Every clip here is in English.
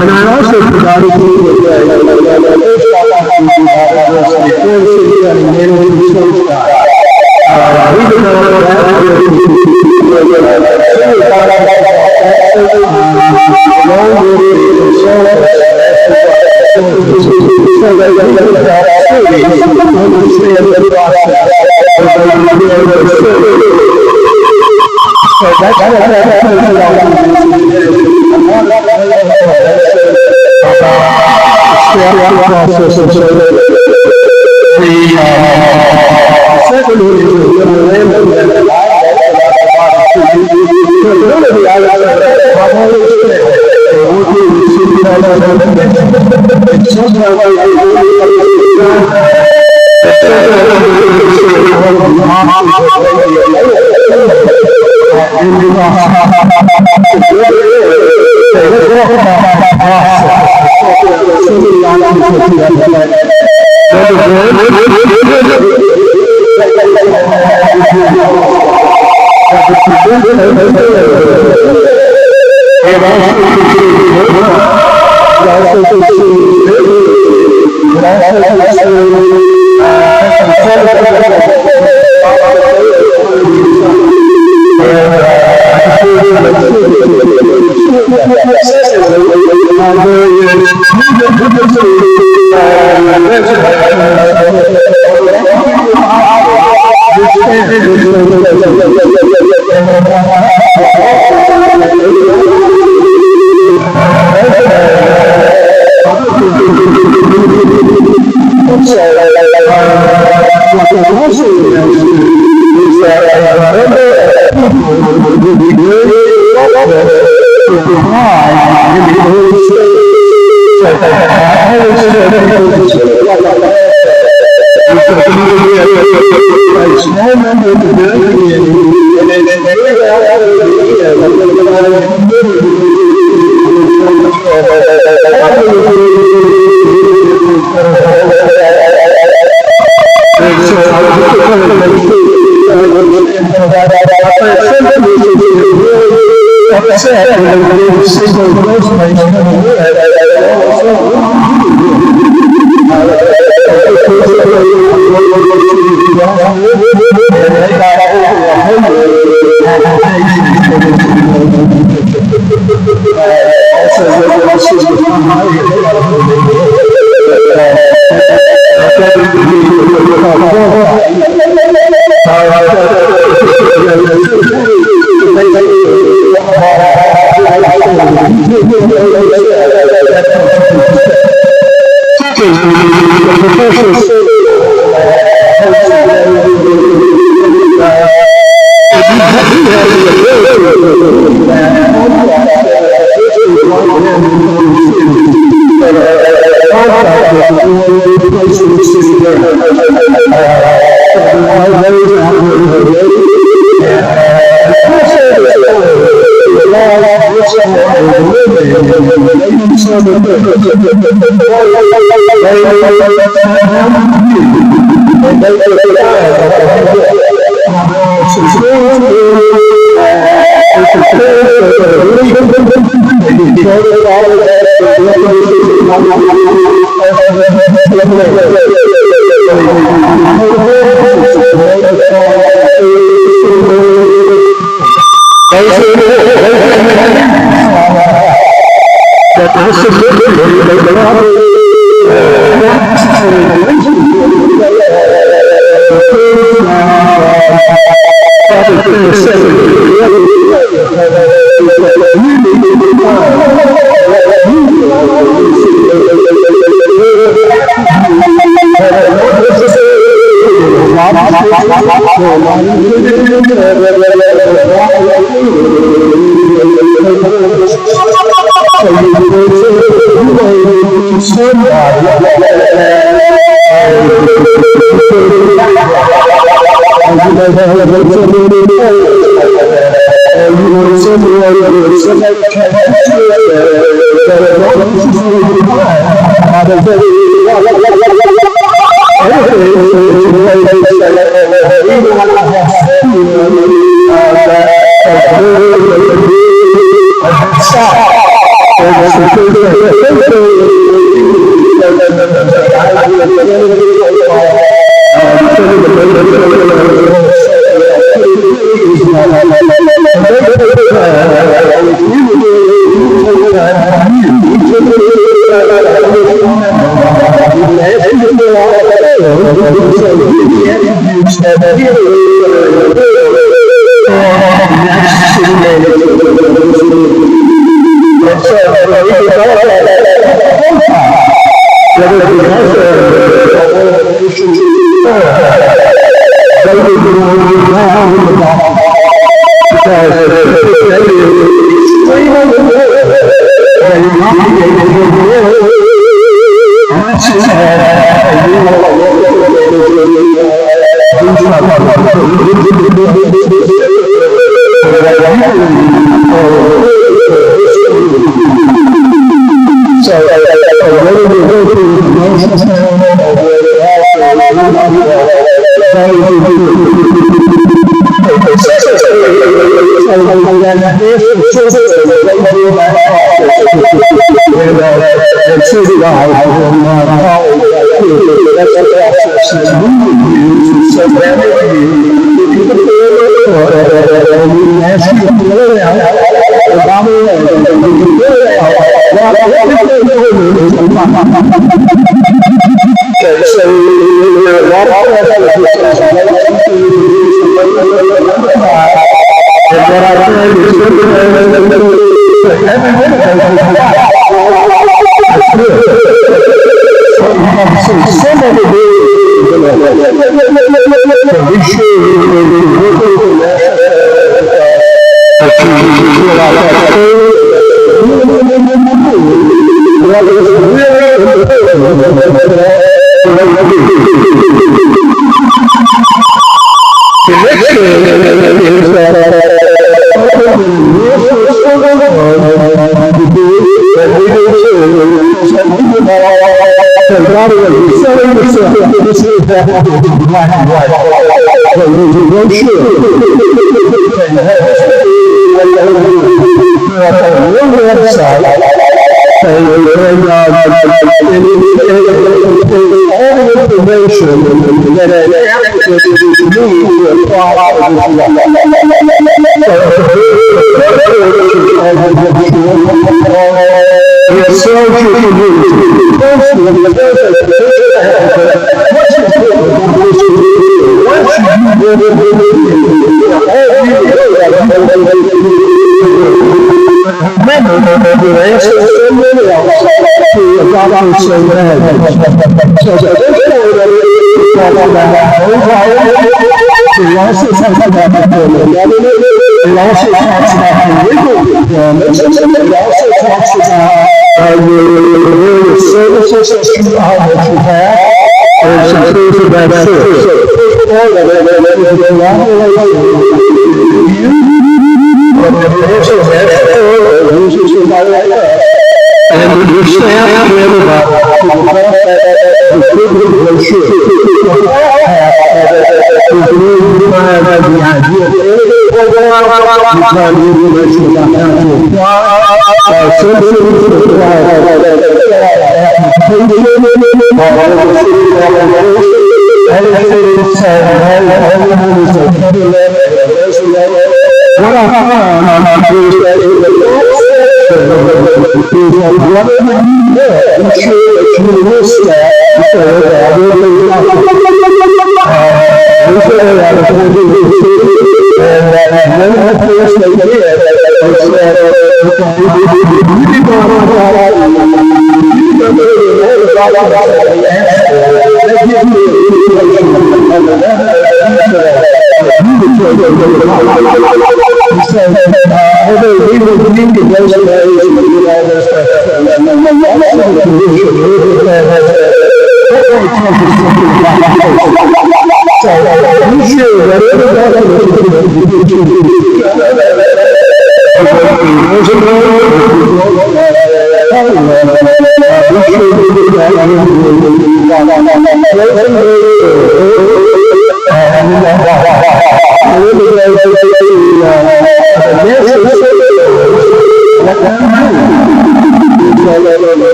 And I also provided you with So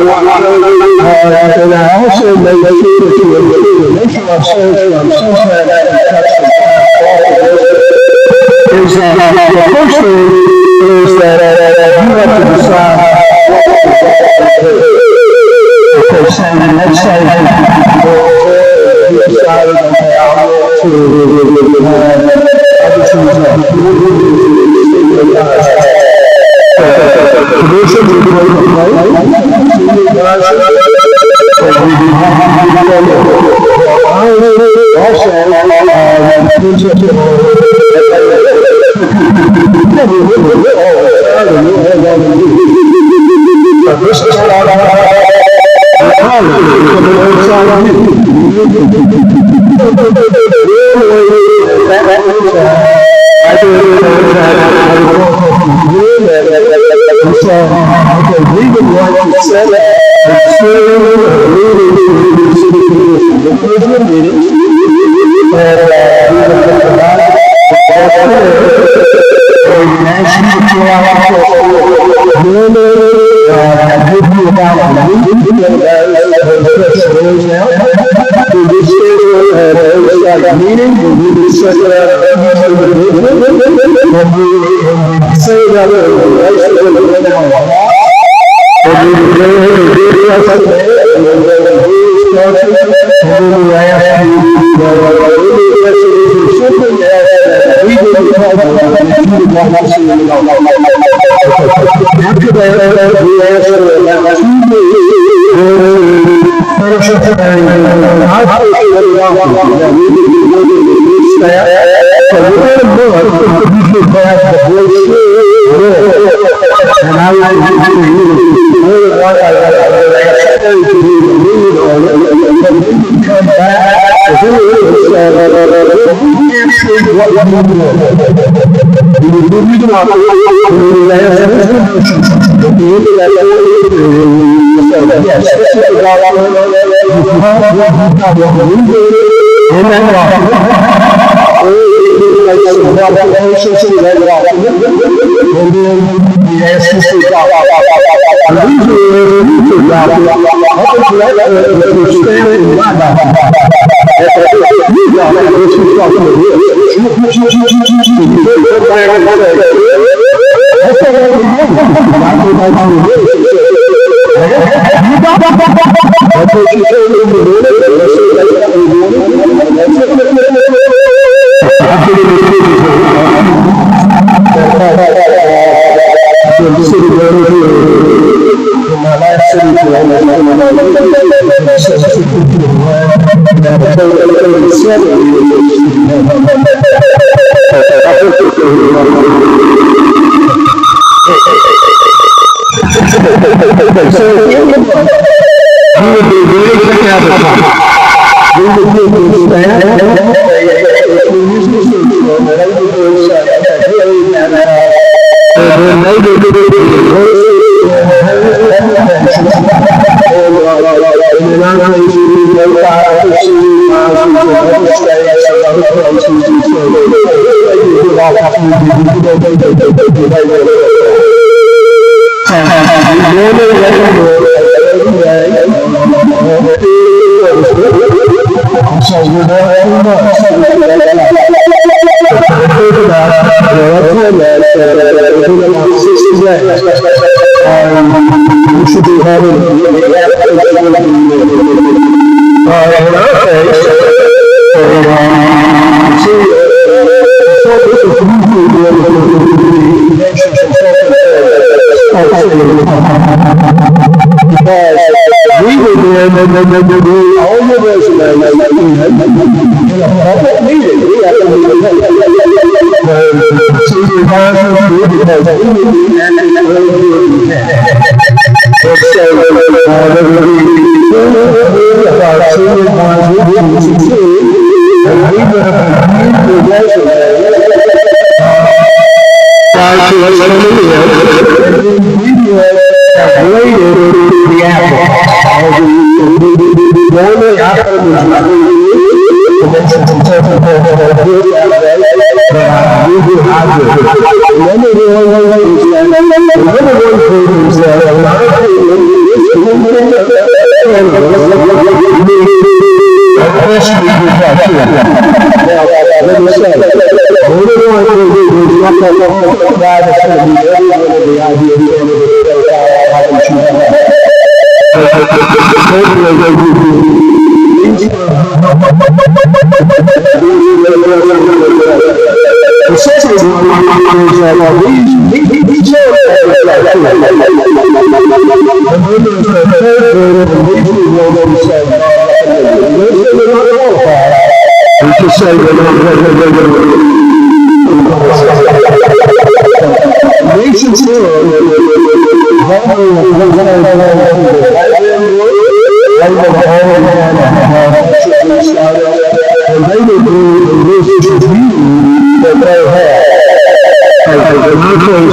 And I also made sure that you were make sure I'm so glad that is that the first thing is that you have to decide okay, so let's say you decided okay, I want to Bible telling me every one of the ideas in it is so haven't you done that? The second is nations and they will do this to you that they have. Usually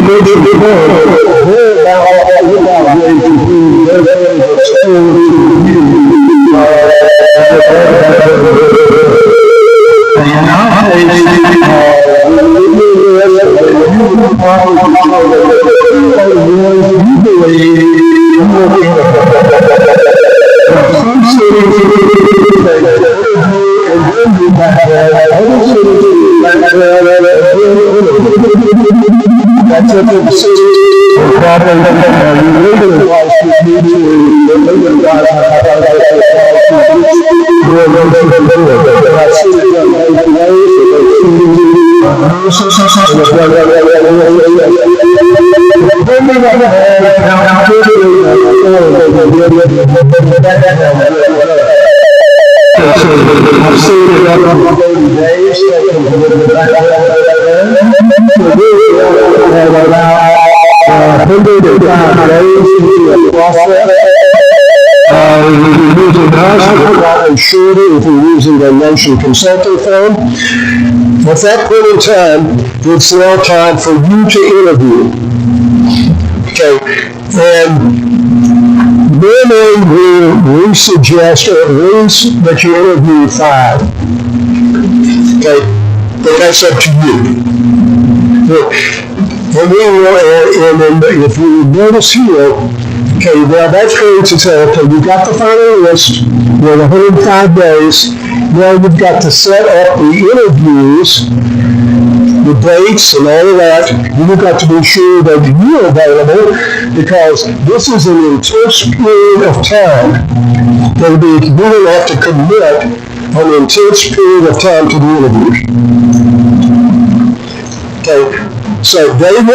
they do that's what the city I've seen it up 30 days, if we're using the Nation Consulting Firm. At that point in time, it's now time for you to interview. Okay, and normally we suggest at least that you interview 5. Okay, but that's up to you. And if you notice here, okay, now that's going to say, okay, you've got the final list, you're 105 days, now you've got to set up the interviews, the dates and all of that. You've got to be sure that you're available, because this is an intense period of time. They'll be really have to commit an intense period of time to the interviews. Okay, so day 1,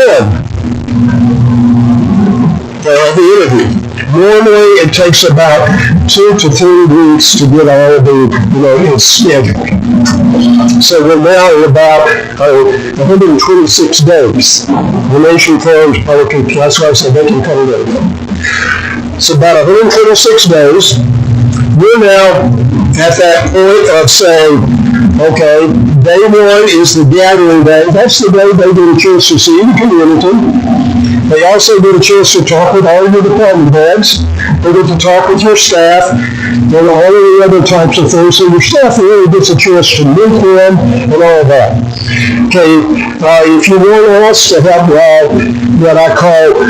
they have the interview. Normally it takes about 2 to 3 weeks to get all the, scheduled. So we're now at about 126 days. The Nation Firms publicly, that's why I said they can come in. So about 126 days, we're now at that point of saying, okay, day 1 is the gathering day. That's the day they get a chance to see the community. They also get a chance to talk with all your department heads. They get to talk with your staff and all of the other types of things. So your staff really gets a chance to meet them and all of that. Okay, if you want us to help what I call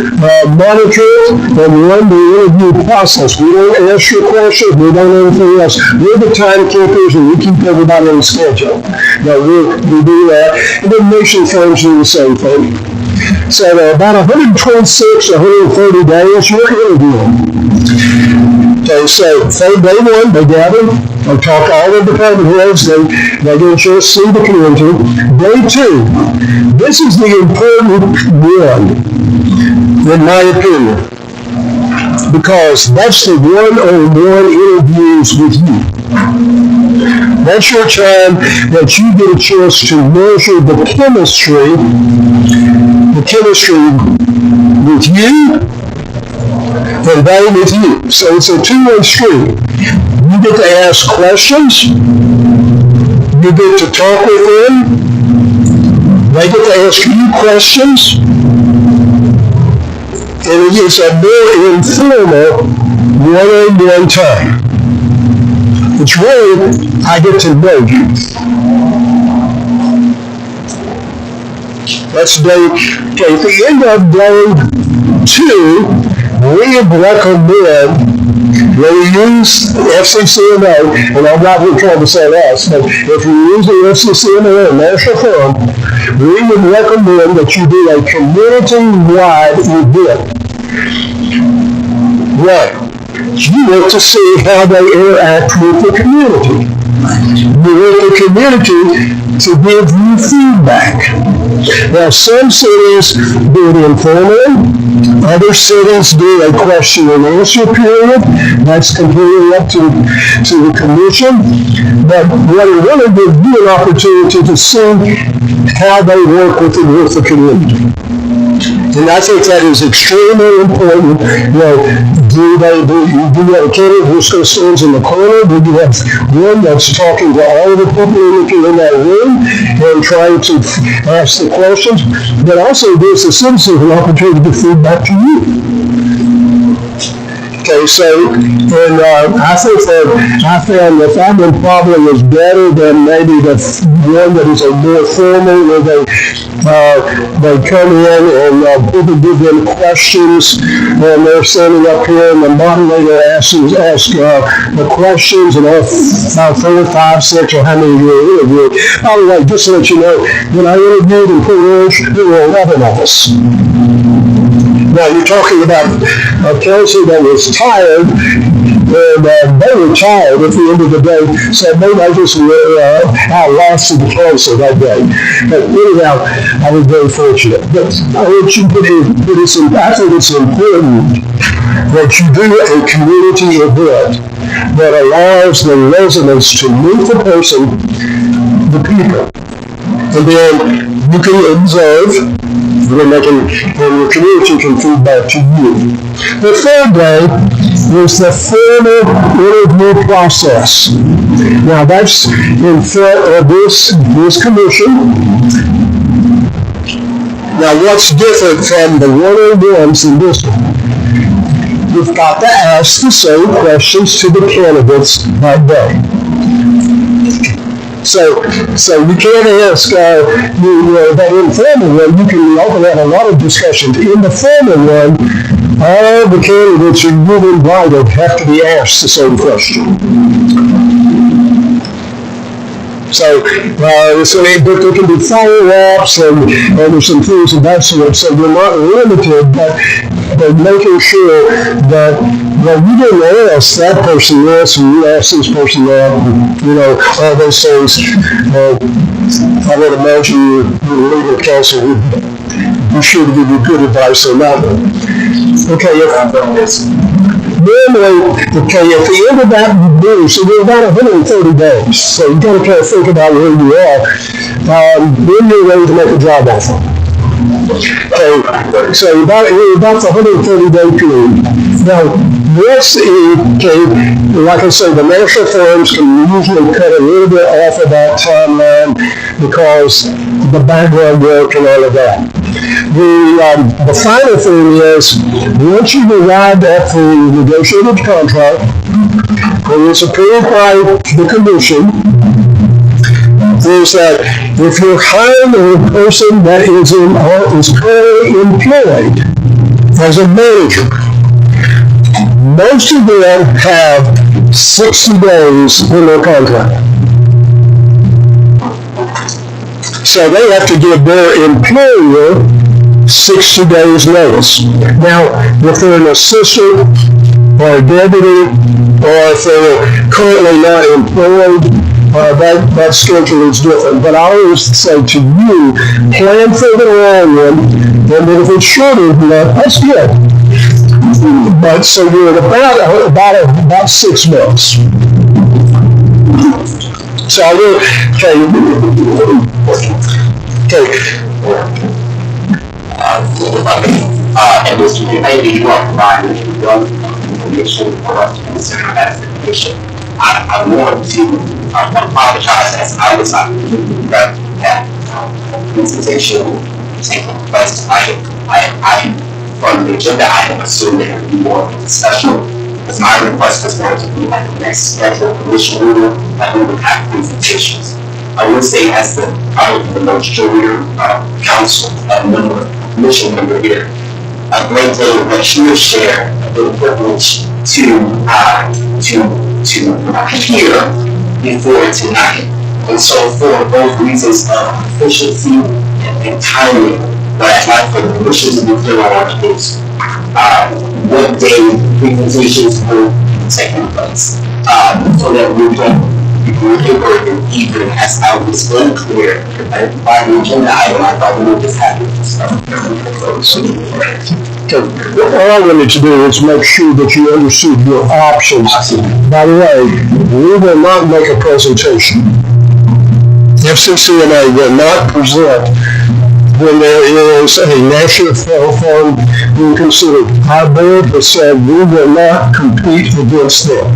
monitor and run the interview process, we don't ask your questions, we don't do anything else. We're the timekeepers and we keep everybody on schedule. Now we do that. And then Nation Firms do the same thing. So about 126 to 130 days, you're interviewing. Okay, so day 1, they gather, they talk to all the department heads, they get a chance to see the community. Day 2, this is the important one, in my opinion, because that's the one-on-one interviews with you. That's your time that you get a chance to measure the chemistry with you and they with you. So it's a two-way street. You get to ask questions, you get to talk with them, they get to ask you questions, And it's a more informal one-on-one time. It's really, I get to know you. That's day, okay, at the end of day 2, we recommend when we use FCCMA, and I'm not really trying to say us, but if you use the FCCMA, a national firm, we would recommend that you do a community-wide event. Right. You want to see how they interact with the community. You want the community to give you feedback. Now, some cities do it informally. Other cities do a question and answer period. That's completely up to the commission. But what it really gives you an opportunity to see how they work with the community. And I think that is extremely important. Do you have a candidate who stands in the corner? Do you have one that's talking to all of the people in that room and trying to ask the questions? But also gives the citizens an opportunity to feedback to you. Okay, so, and I think that I found the family problem is better than maybe the one that is a more formal, where they come in and people give them questions, and they're standing up here, and the moderator asks the questions, and all 4, 5, 6, or how many you're interviewing. By the way, just to let you know, when I interviewed in Port Orange, there were 11 of us. Now, you're talking about a council that was tired, and they were tired at the end of the day, so maybe I just outlasted the council that day. But anyhow, I was very fortunate. But I want you to I think it's important that you do a community event that allows the residents to meet the person, the people, and then you can observe, and your community can feed back to you. The third day is the formal interview process. Now that's in front of this commission. Now what's different from the one-on-ones in this one? You've got to ask the same questions to the candidates that day. So you can't ask that informal one. You can open up a lot of discussions. In the formal one, all the candidates you've invited have to be asked the same question. So there can be follow-ups and there's some things of that sort. So you're not limited, but making sure that you didn't ask that person this and you asked this person that, all those things. I would imagine your legal counsel would be sure to give you good advice on that one. Okay, normally, at the end of that review, so we're about 130 days, so you've got to kind of think about where you are. Then you're ready to make a job offer. Okay, so about the 130-day period. Now, like I said, the national firms can usually cut a little bit off of that timeline because the background work and all of that. The final thing is, once you've arrived at the negotiated contract, and it's approved by the commission, is that if you're hiring a person that is currently employed as a manager, most of them have 60 days in their contract. So they have to give their employer 60 days notice. Now, if they're an assistant or a deputy, or if they're currently not employed, that schedule is different. But I always say to you, plan for the long run, and then if it's shorter than that, that's good. But so you're at about 6 months. So I will, and this maybe you are providing information for us to consider as information. I want to apologize as I was not that presentation taking place. I from the agenda item, assuming there would be more of a discussion. Because my request was going to be at the next scheduled commission meeting, that we would have presentations. I would say as the, probably the most junior council member, commission member here, a great deal of what you would share, the privilege to hear before tonight. And so for both reasons of efficiency and timing, what I'd like for the commission to be clear on is what day presentations will be taking place. So that we don't work in evening as I was unclear by the agenda item. I thought we were just having All I wanted to do is make sure that you understood your options. By the way, we will not make a presentation. FCCMA will not present when there is a national fund being considered. Our board has said we will not compete against them.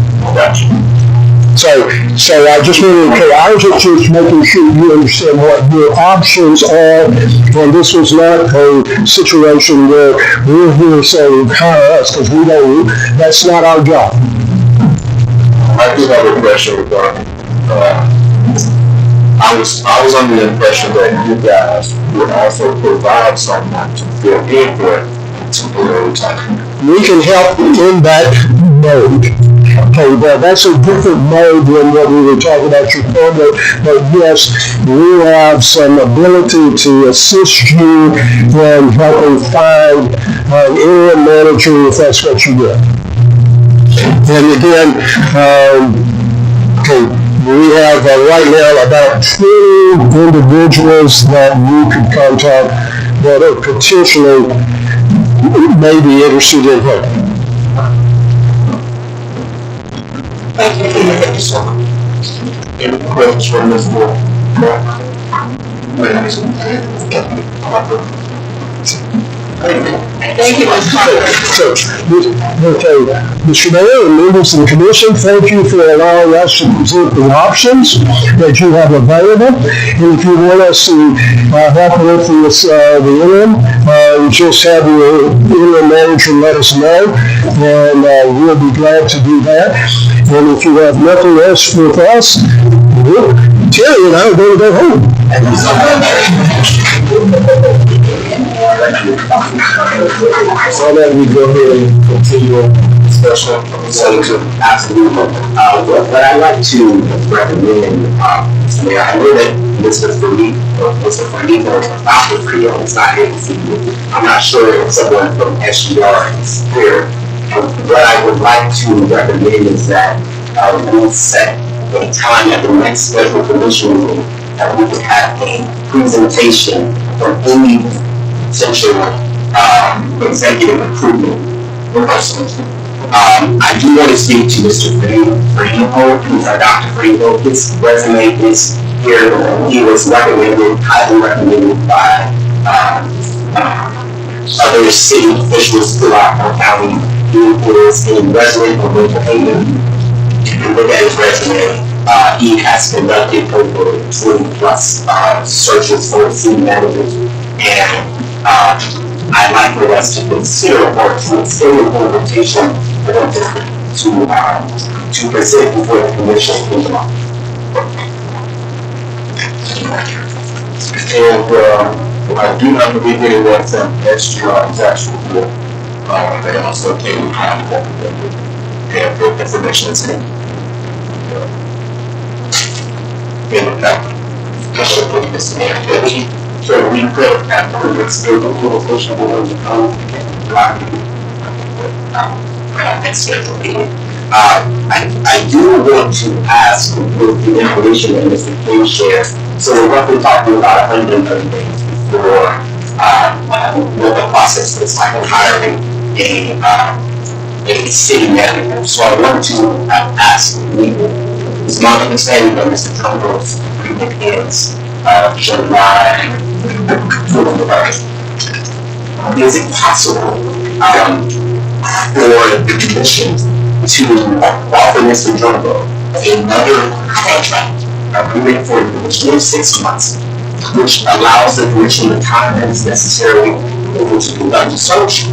So I just want to ours is just making sure you understand what your options are, and this was not a situation where we're here saying hire us, because we don't, that's not our job. I do have a question regarding, I was under the impression that you guys would also provide someone to fill input to the time. We can help in that mode. Okay, that's a different mode than what we were talking about your program, but yes, we have some ability to assist you in helping find an interim manager if that's what you do. And again, okay, we have right now about 20 individuals that you could contact that are potentially may be interested in helping. Thank you so much. Any questions from this board? Thank you, Mr. Carter. So, okay, Mr. Mayor and members of the commission, thank you for allowing us to present the options that you have available. And if you want us to help with this, the interim, just have your interim manager let us know, and we'll be glad to do that. And if you have nothing else with us, Terry and I are going to go home. Thank you so much. So that we go ahead and continue discussion. Absolutely. What I'd like to recommend, Mayor, I know that Mr. Farido was about the Farido, it's not here this evening. I'm not sure if someone from SGR is here. What I would like to recommend is that we set a time at the next scheduled commission meeting that we could have a presentation from any potential executive improvement person. I do want to speak to Mr. Farido, Dr. Farido. His resume is here. He was recommended, highly recommended by other city officials throughout our county. He is a resident of Winter Haven. You can look at his resume. He has conducted over 20 plus searches for city managers, and I'd like for us to consider or to extend the invitation for them to present before the commission. And I do not believe anyone from SGR is actually here. They also came in contact with them and the information is in the packet. So we could have permits to the full official board to come Next scheduled meeting. I do want to ask with the information that Mr. King shares. So we're roughly talking about 130 days before what the process looks like of hiring a city manager. So I want to ask legal. It's my understanding that Mr. Trumbull's agreement ends July 21st. Is it possible for the commission to offer Mr. Trumbull another contract agreement for an additional 6 months, which allows the commission the time that is necessary to conduct a search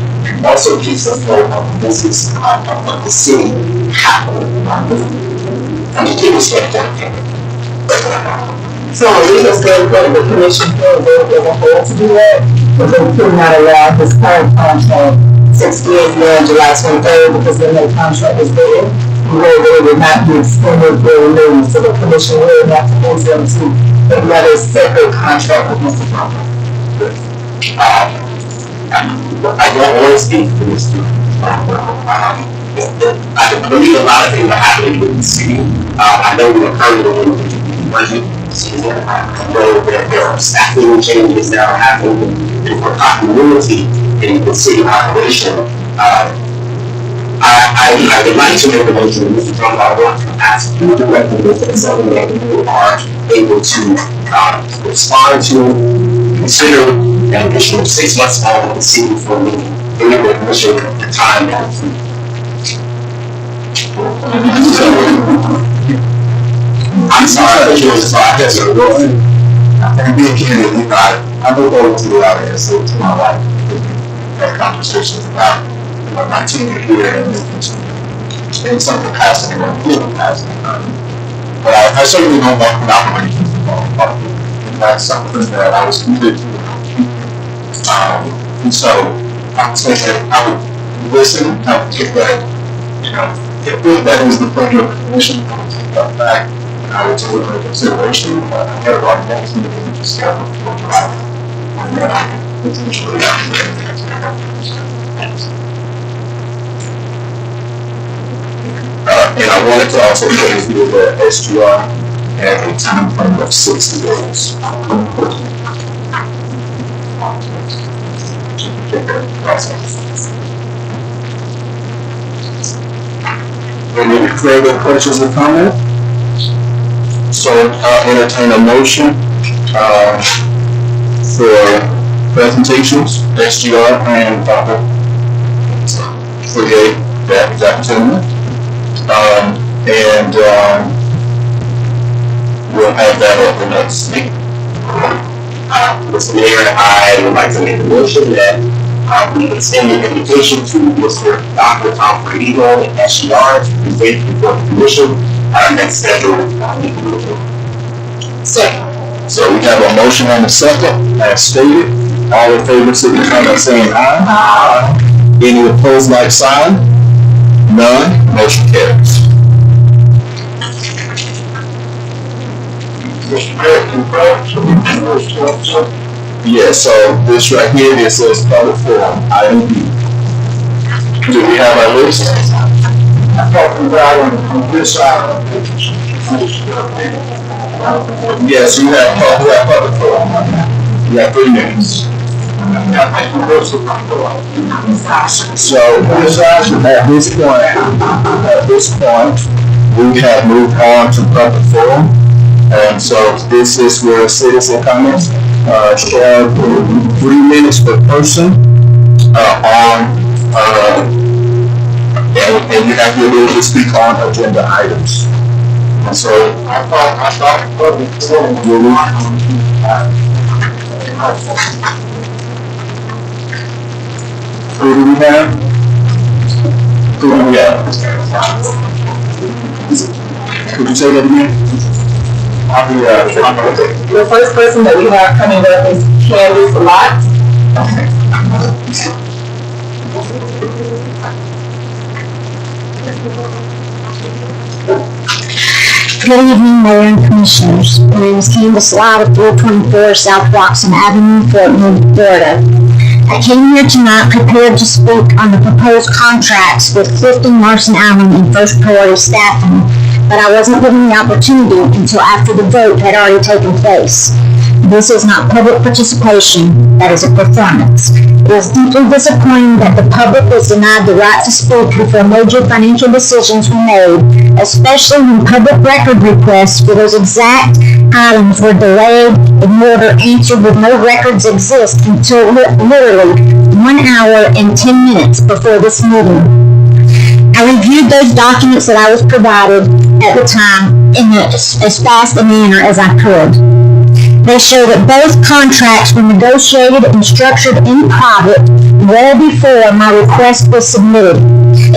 also keeps the flow of the business of the city happening. From the people's standpoint. So a legal standpoint, the commission feels as a whole to do that, but they could not allow his current contract 60 days beyond July 23rd because then the contract was written. Where they would not be extended or renewed, so the commission will have to force them to another separate contract with Mr. Palmer. I don't want to speak for this. I believe a lot of things are happening with the city. I know we're currently in the budget season. I know that there are staffing changes that are happening for continuity in the city operation. I would like to make a motion, Mr. Trump, I want to ask you directly if it's something that you are able to respond to, consider an additional 6 months out of the city for me, in the commission at the time that I'm sorry, but yours is not. And being candid, you know, I look over to the audience, so to my wife, had conversations about my tenure here and in some capacity or full capacity. But I certainly don't want operations involved. That's something that I was committed to. And so I would say that I would listen, I would take that, you know, if that is the point of the commission, I would take that back. I would take it into consideration, but I had a lot of things to discuss before and then I can potentially and I wanted to also put through the SGR at a time frame of 60 days. Any further questions or comments? So I'll entertain a motion for presentations, SGR and create that gentleman. And we'll have that at the next meeting. Mr. Mayor, I would like to make a motion that we extend the invitation to Mr. Dr. Tom Ferrigno and SGR to present before the commission our next scheduled meeting. Second. So we have a motion and a second, as stated. All in favor, signify by saying aye. Aye. Any opposed, like sign? None. Motion carries. Yeah, so this right here, it says public forum, item B. Do we have our list? Yes, we have public forum. We have 3 minutes. So at this point, we have moved on to public forum. And so this is where citizen comments share 3 minutes per person and you have the ability to speak on agenda items. And so I thought who do we have? Could you say that again? The first person that we have coming up is Candice Lott. Good evening, Mayor and Commissioners. My name is Candice Lott of 424 South Watson Avenue, Fort Meade, Florida. I came here tonight prepared to speak on the proposed contracts with Clifton, Larson Allen, and First Priority Staffing, but I wasn't given the opportunity until after the vote had already taken place. This is not public participation, that is a performance. It is deeply disappointing that the public was denied the right to speak before major financial decisions were made, especially when public record requests for those exact items were delayed, ignored, or answered with no records exist until literally 1 hour and 10 minutes before this meeting. I reviewed those documents that I was provided at the time in as fast a manner as I could. They show that both contracts were negotiated and structured in private well before my request was submitted,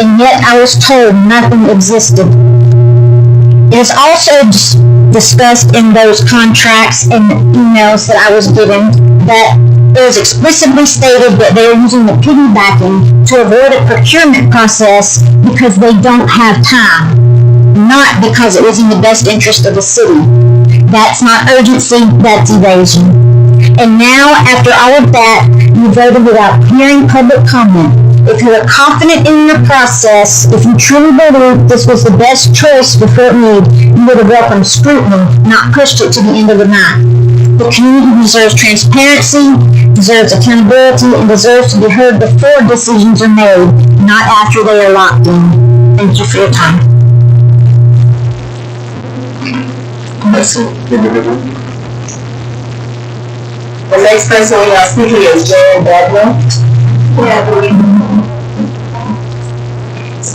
and yet I was told nothing existed. It is also discussed in those contracts and emails that I was given that it was explicitly stated that they are using the piggybacking to avoid a procurement process because they don't have time, not because it was in the best interest of the city. That's not urgency, that's evasion. And now, after all of that, you voted without hearing public comment. If you are confident in your process, if you truly believe this was the best choice for Fort Meade, you would have welcomed scrutiny, not pushed it to the end of the night. The community deserves transparency, deserves accountability, and deserves to be heard before decisions are made, not after they are locked in. Thank you for your time. The next person we are speaking is Joel Baldwin.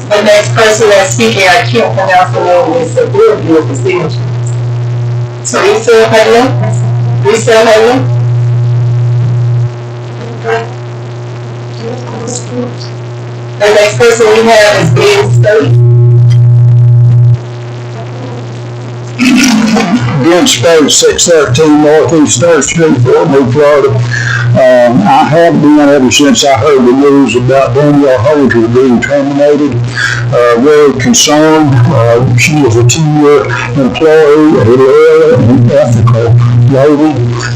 The next person that's speaking, I can't pronounce the name, is a good decision. Teresa Hudlin? Teresa Hudlin? The next person we have is Ben Stokes. Ben Stokes, 613 Northeast 3rd Street, Fort Meade, Florida. I have been ever since I heard the news about Danielle Holder being terminated. Very concerned. She was a 2-year employee, a loyal and ethical lady.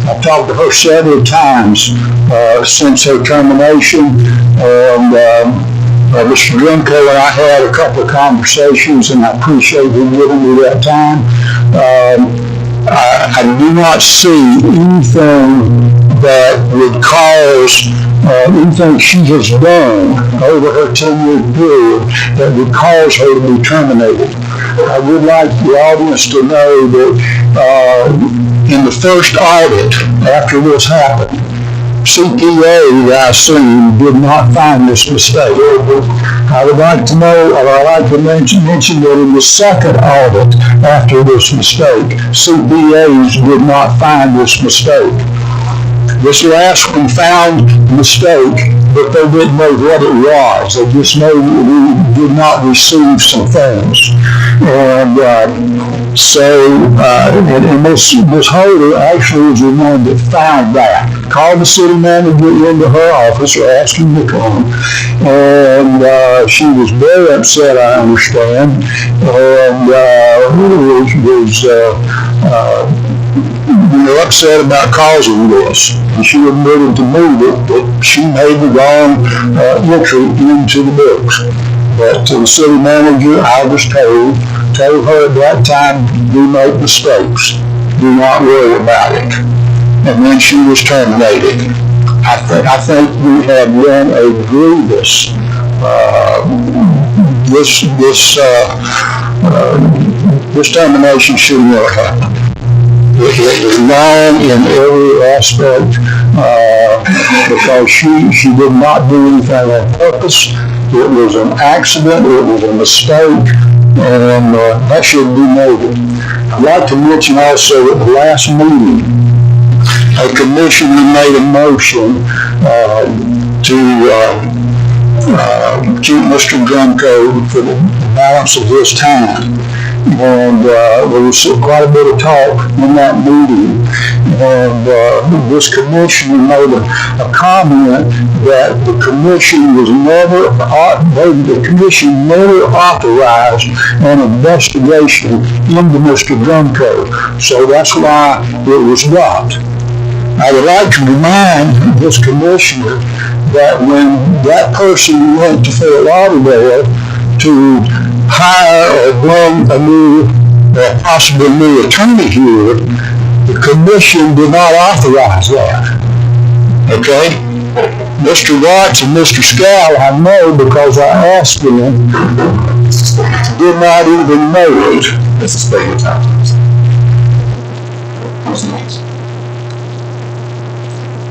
I've talked to her several times since her termination, and Mr. Grunko and I had a couple of conversations, and I appreciate him giving me that time. I do not see anything that would cause anything she has done over her 10-year period that would cause her to be terminated. I would like the audience to know that in the first audit after this happened, CPA, I assume, did not find this mistake. I would like to know, or I'd like to mention that in the second audit after this mistake, CPAs did not find this mistake. This last one found the mistake, but they didn't know what it was. They just know we did not receive some things. And and Ms. Holder actually was the one that found that. Called the city manager into her office or asked him to come. And she was very upset, I understand, and was upset about causing this. And she admitted to me that she made the wrong entry into the books. But to the city manager, I was told her at that time, do make mistakes. Do not worry about it. And then she was terminated. I think we have run a grievous, this termination should never happen. It was wrong in every aspect because she did not do anything on purpose. It was an accident, it was a mistake, and that should be noted. I'd like to mention also at the last meeting, a commissioner made a motion to keep Mr. Grunko for the balance of his time. And there was quite a bit of talk in that meeting. And this commissioner made a comment that the commission never authorized an investigation into Mr. Grunko. So that's why it was dropped. I would like to remind this commissioner that when that person went to Fort Lauderdale to hire or bring a new, possibly new attorney here, the commission did not authorize that. Okay? Mr. Watts and Mr. Scal, I know because I asked them, did not even know it. This is favorite time. Who's next?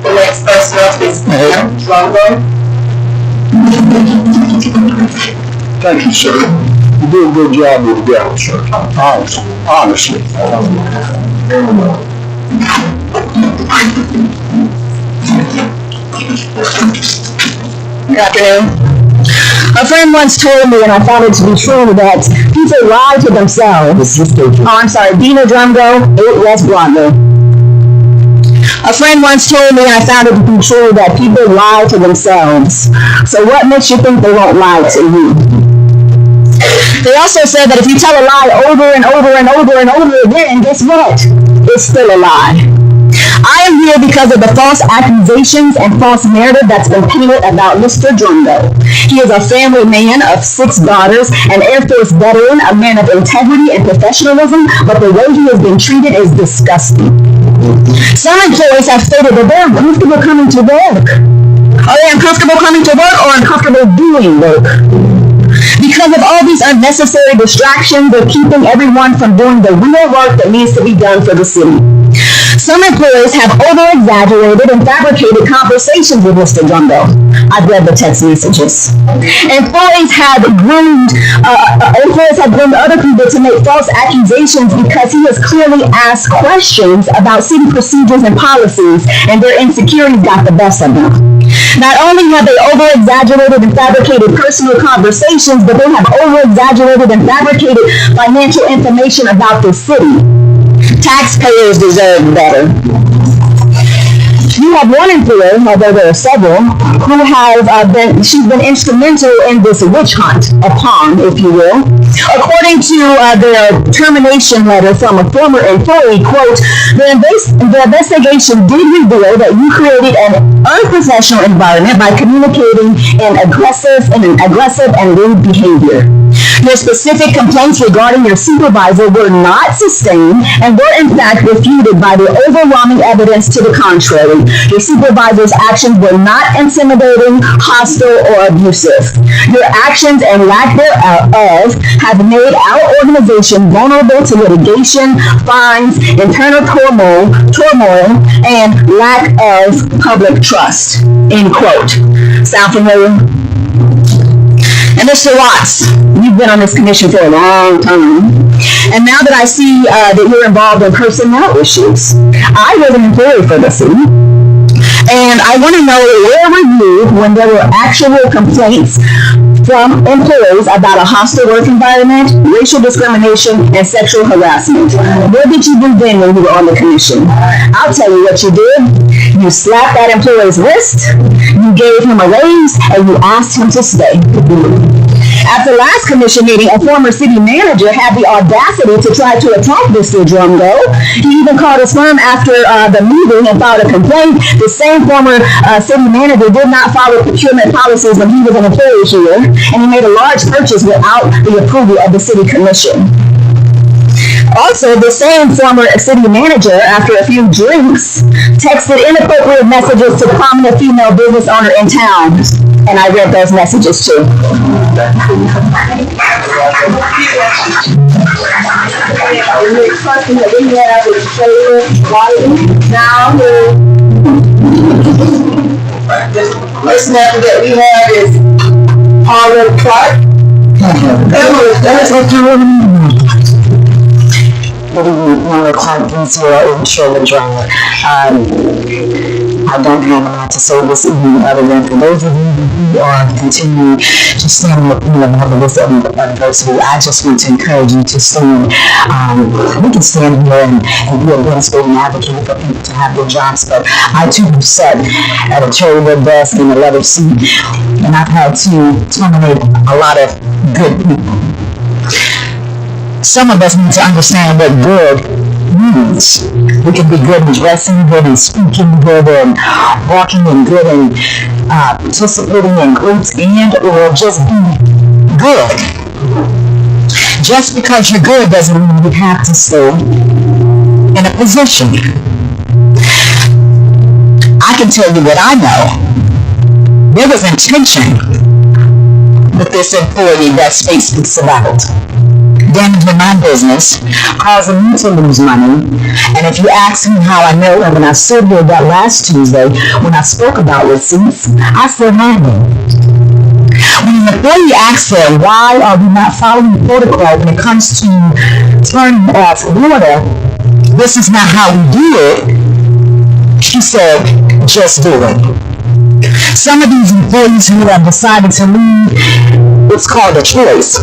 The next person up is Longo. Thank you, sir. You did a good job with the gavel, sir. Honestly. Good afternoon. A friend once told me, and I found it to be true, that people lie to themselves. Dina Drumgo, 8 West Broadway. A friend once told me, and I found it to be true, that people lie to themselves. So what makes you think they won't lie to you? They also said that if you tell a lie over and over and over and over again, guess what? It's still a lie. I am here because of the false accusations and false narrative that's been painted about Mr. Drumgo. He is a family man of 6 daughters, an Air Force veteran, a man of integrity and professionalism, but the way he has been treated is disgusting. Some employees have stated that they're uncomfortable coming to work. Are they uncomfortable coming to work or uncomfortable doing work? Because of all these unnecessary distractions, they're keeping everyone from doing the real work that needs to be done for the city. Some employees have over-exaggerated and fabricated conversations with Mr. Drumgo. I've read the text messages. Employees have groomed other people to make false accusations because he has clearly asked questions about city procedures and policies, and their insecurities got the best of them. Not only have they over-exaggerated and fabricated personal conversations, but they have over-exaggerated and fabricated financial information about the city. Taxpayers deserve better. You have one employer, although there are several, who have she's been instrumental in this witch hunt, a pawn, if you will. According to their termination letter from a former employee, quote, the investigation did reveal that you created an unprofessional environment by communicating in aggressive and rude behavior. Your specific complaints regarding your supervisor were not sustained and were in fact refuted by the overwhelming evidence to the contrary. Your supervisor's actions were not intimidating, hostile, or abusive. Your actions and lack thereof have made our organization vulnerable to litigation, fines, internal turmoil, and lack of public trust. End quote. Sound familiar? And Mr. Watts, you've been on this commission for a long time. And now that I see that you're involved in personnel issues, I was an employee for the city. And I want to know, where were you when there were actual complaints from employees about a hostile work environment, racial discrimination, and sexual harassment? What did you do then when you were on the commission? I'll tell you what you did. You slapped that employee's wrist, you gave him a raise, and you asked him to stay. At the last commission meeting, a former city manager had the audacity to try to attack Mr. Drumgo. He even called his firm after the meeting and filed a complaint. The same former city manager did not follow procurement policies when he was an employee here, and he made a large purchase without the approval of the city commission. Also, the same former city manager, after a few drinks, texted inappropriate messages to prominent female business owner in town. And I read those messages too. First name that we have is Paula Clark. I don't have a lot to say this evening other than for those of you who are continuing to stand with me and have this adversity, I just want to encourage you to stand. We can stand here and be against and advocate for people to have their jobs, but I too have sat at a charitable desk in a leather seat, and I've had to terminate a lot of good people. Some of us need to understand what good means. We can be good in dressing, good in speaking, good in walking, and good in participating in groups, and or just be good. Just because you're good doesn't mean you have to stay in a position. I can tell you what I know. There was intention with this employee that space speaks about. Damaging my business, causing me to lose money. And if you ask me how I know, and when I stood here that last Tuesday, when I spoke about receipts, I still have them. When an employee asks her, why are we not following the protocol when it comes to turning off water, this is not how we do it, she said, just do it. Some of these employees who have decided to leave, it's called a choice.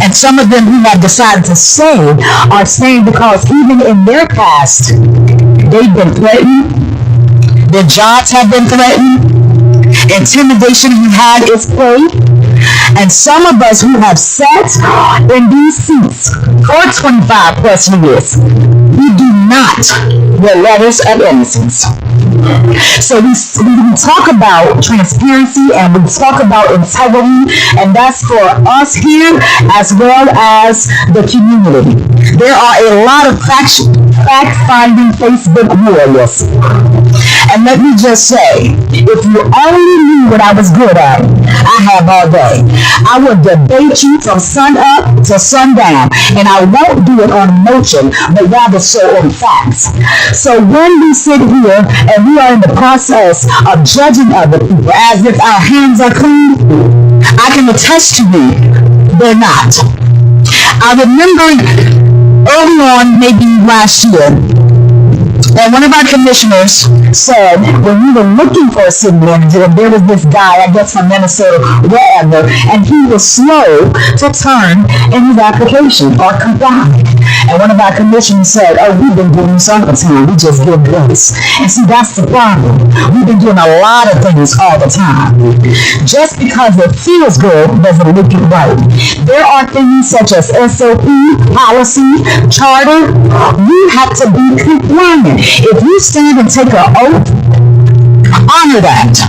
And some of them who have decided to stay are staying because even in their past, they've been threatened. Their jobs have been threatened. Intimidation we had is played. And some of us who have sat in these seats for 25 plus years, we do not wear letters of innocence. So we talk about transparency and we talk about integrity, and that's for us here as well as the community. There are a lot of fact-finding Facebook warriors. And let me just say, if you only knew what I was good at, I have all day. I will debate you from sun up to sundown, and I won't do it on emotion, but rather so on facts. So when we sit here and we are in the process of judging other people as if our hands are clean, I can attest to you, they're not. I remember early on, maybe last year, and one of our commissioners said when we were looking for a city manager, there was this guy, I guess from Minnesota, wherever, and he was slow to turn in his application or comply. And one of our commissioners said, oh, we've been doing this all the time. We just give this. And see, that's the problem. We've been doing a lot of things all the time. Just because it feels good doesn't make it right. There are things such as SOP, policy, charter. You have to be compliant. If you stand and take an oath, honor that.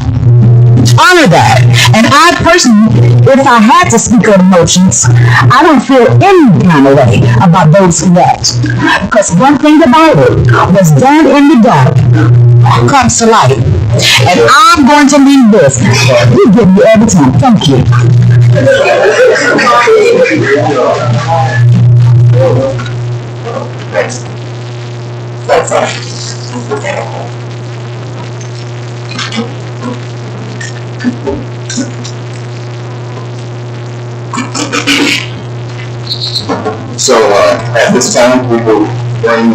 Honor that. And I personally, if I had to speak on emotions, I don't feel any kind of way about those who left. Because one thing about it was done in the dark comes to light. And I'm going to leave this. You give me every time. Thank you. So at this time, we will bring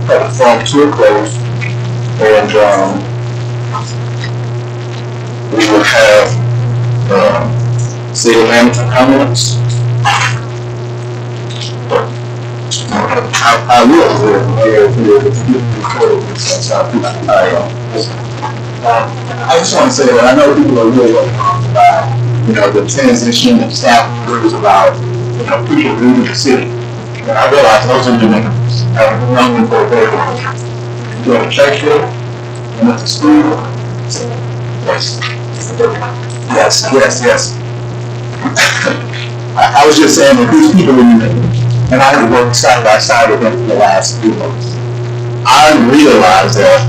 the forum to a close, and we will have city manager comments. I just want to say that I know people are really about, the transition of staff members, about, people moving the city. And I realize those individuals have known me for a very long time. Doing a church here, and at the school. Yes. I was just saying that these people in the, and I have worked side by side with them for the last few months. I realize that,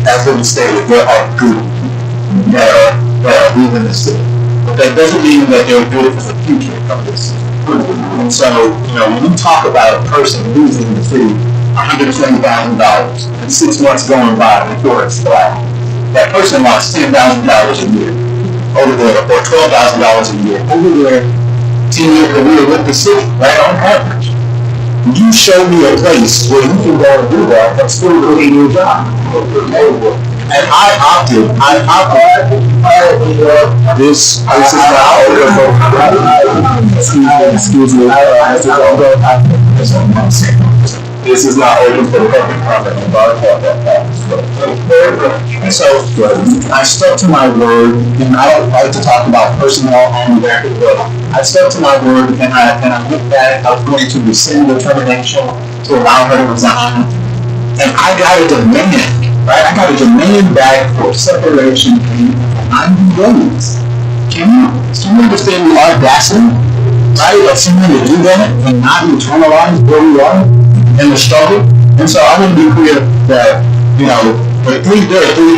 as we stated, there are good that are leaving the city. But that doesn't mean that they're good for the future of this. And so, when you talk about a person losing the city $120,000 and 6 months going by before it's flat, that person lost $10,000 a year over there, or $12,000 a year over there, 10-year career with the city, right on average. You show me a place where you can go and do that and still go in your job. And I opted, this is not excuse me, this is not open for the public comment. So I stuck to my word, and I don't like to talk about personnel on the record, but I stuck to my word, and I looked back. I was going to rescind the termination to allow her to resign, and I got a demand. Right? I got a demand back for separation in 90 days. Can you understand the audacity, right, of someone to do that and not internalize where we are in the struggle? And so I want to be clear that, there are three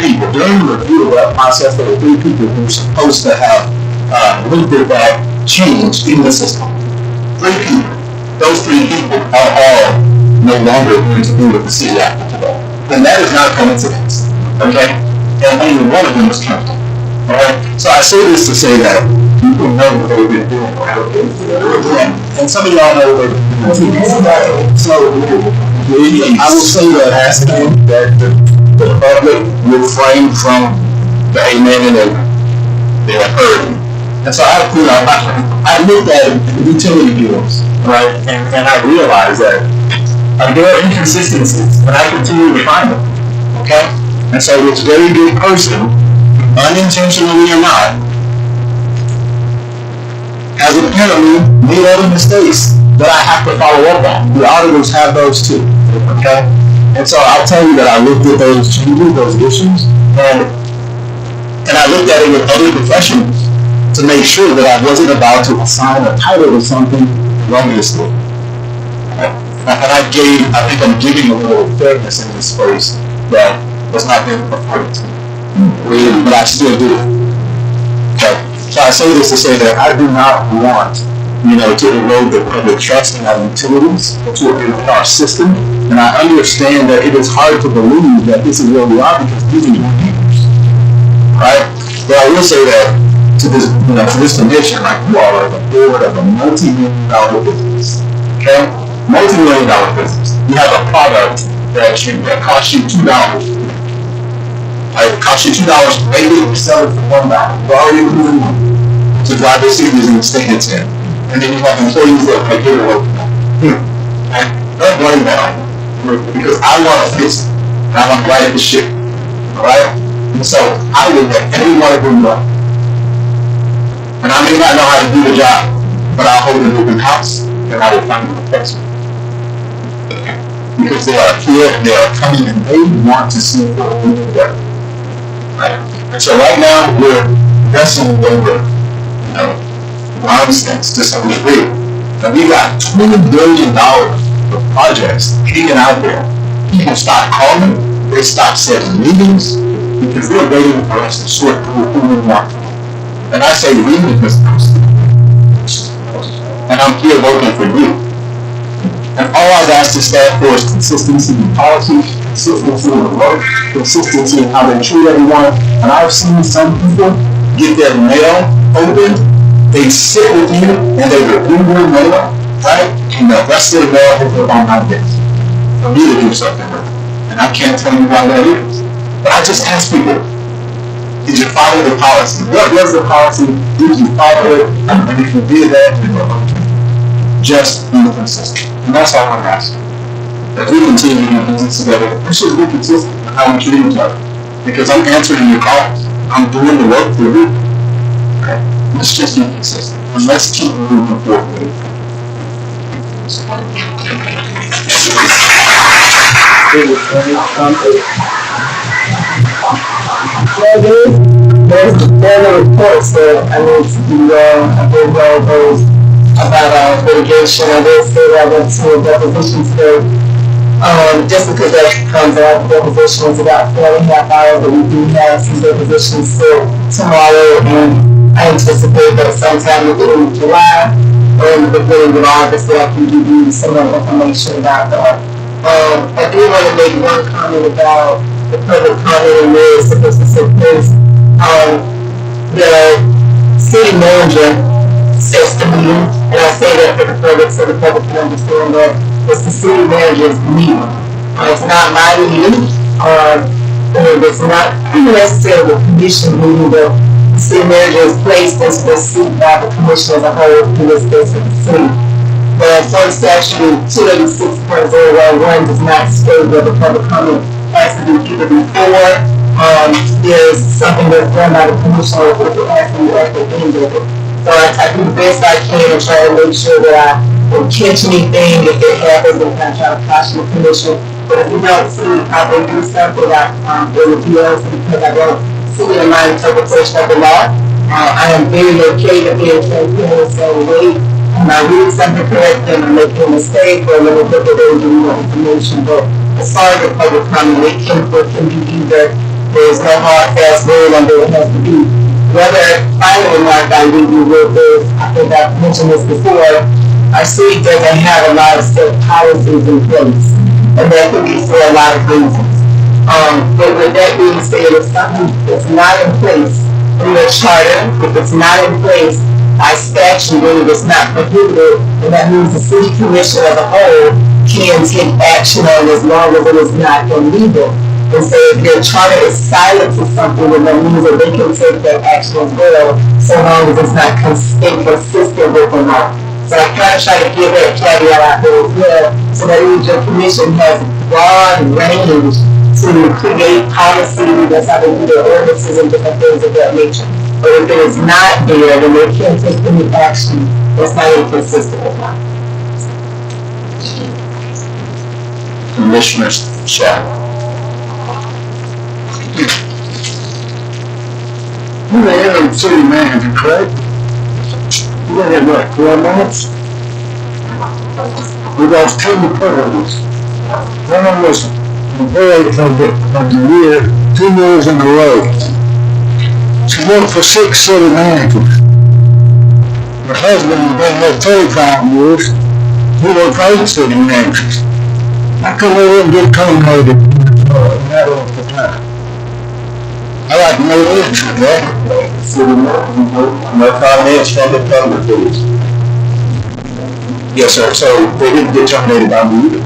people. During the review of that process, there were 3 people who were supposed to have looked at that change in the system. 3 people. Those 3 people are all no longer going to be with the city after today. And that is not a coincidence, okay? And only one of them is counted, all right? So I say this to say that people know what they've been doing. And some of y'all know what they've been doing. So I will say that the public will refrain from the amen and they're heard. And so I looked at utility bills, right? And I realized that there are inconsistencies, and I continue to find them, okay? And so this very good person, unintentionally or not, has apparently made other mistakes that I have to follow up on. The auditors have those too, okay? And so I'll tell you that I looked at those changes, those issues, and I looked at it with other professionals to make sure that I wasn't about to assign a title to something wrongly. And I think I'm giving a little fairness in this space that was not being afforded to me, but I still do. Okay. So I say this to say that I do not want, to erode the public trust in our utilities, in our system, and I understand that it is hard to believe that this is where we are because these are your neighbors, right? But I will say that to this commission, like you all are the board of a multi-million-dollar business, okay? Multi-million-dollar business. You have a product that costs you $2. Right? It costs you $2 to make it, you sell it for $1. You're already losing money to drive this series in the state it's in. And then you have employees that are getting away from that. Don't blame that on me, because I want to fix it. And I want to right the ship. Alright? And so I will let everyone of them know. And I may not know how to do the job, but I'll hold an open house and I will find the person. Because they are here and they are coming and they want to see what we do better. Right? And so right now we're wrestling over nonsense to some degree. And we got $20 billion of projects hanging out there. People stop calling, they stop setting meetings because they're waiting for us to sort through who we want. And I say we because and I'm here working for you. And all I've asked the staff for is consistency in policy, consistency in work, consistency in how they treat everyone. And I've seen some people get their mail opened, they sit with you and they review your mail, right? And the rest of the mail is on my desk for me to do something with. And I can't tell you why that is. But I just ask people, did you follow the policy? What was the policy? Did you follow it? And if you did that, then you're okay. Just be consistent. And that's all I'm asking. As we continue to do business together, we should be consistent in how we treat each other. Because I'm answering your calls. I'm doing the work for you. Okay? Let's just be consistent. And let's keep moving forward. There are reports that I need to be I did know those about litigation. I did say that I went to a deposition today. Just because that comes out, the deposition is about 4.5 hours, but we do have some depositions still tomorrow, and I anticipate that sometime in July or in the beginning of August that I can give you some more information about that. I do want to make one comment about the public comment and where it's supposed to take place. The city manager says to me, and I say that for the public so the public can understand that it's the city manager's meeting. It's not my meeting, it's not necessarily the commission meeting, but the city manager is placed into the seat by the commission as a whole in this case of the city. But Florida Statute 286.011 does not state that the public comment has to be either before there's something that's done by the commission or if it has to be at the end of it. So I do the best I can and try to make sure that I don't catch anything if it happens and kind of try to caution the commission. But if you don't see how they do something, there will be else because I don't see it in my interpretation of the law. I am very okay with being transparent and saying, wait, am I reading something correct and I'm making a mistake or a little bit of more information. But as far as the public comment, it can be either. There's no hard fast rule on there it has to be. The other final remark I leave you with is, I think I've mentioned this before, our city doesn't have a lot of state policies in place. And that could be for a lot of reasons. But with that being said, if something is not in place in your charter, if it's not in place by statute, and it's not prohibited, and that means the city commission as a whole can take action on it as long as it is not illegal. and say if their charter is silent to something, then that means that they can take that action as well, so long as it's not inconsistent with the law. So I kind of try to give that caveat out there as well, so that each commission has broad range to create policy, that's how they do their ordinances and different things of that nature. But if it is not there, then they can't take any action that's not inconsistent with law. Commissioner Shaw. You the interim city manager, correct? You been here, what, 4 months? We lost 2 departments. One of them was employed of the year, 2 years in a row. She worked for 6 city managers. Her husband has been there 35 years. He worked for 8 city managers. How come we didn't get terminated that long for time? I like to know the answer, right? No comments from the public, please. Yes, sir. So they didn't get terminated by me.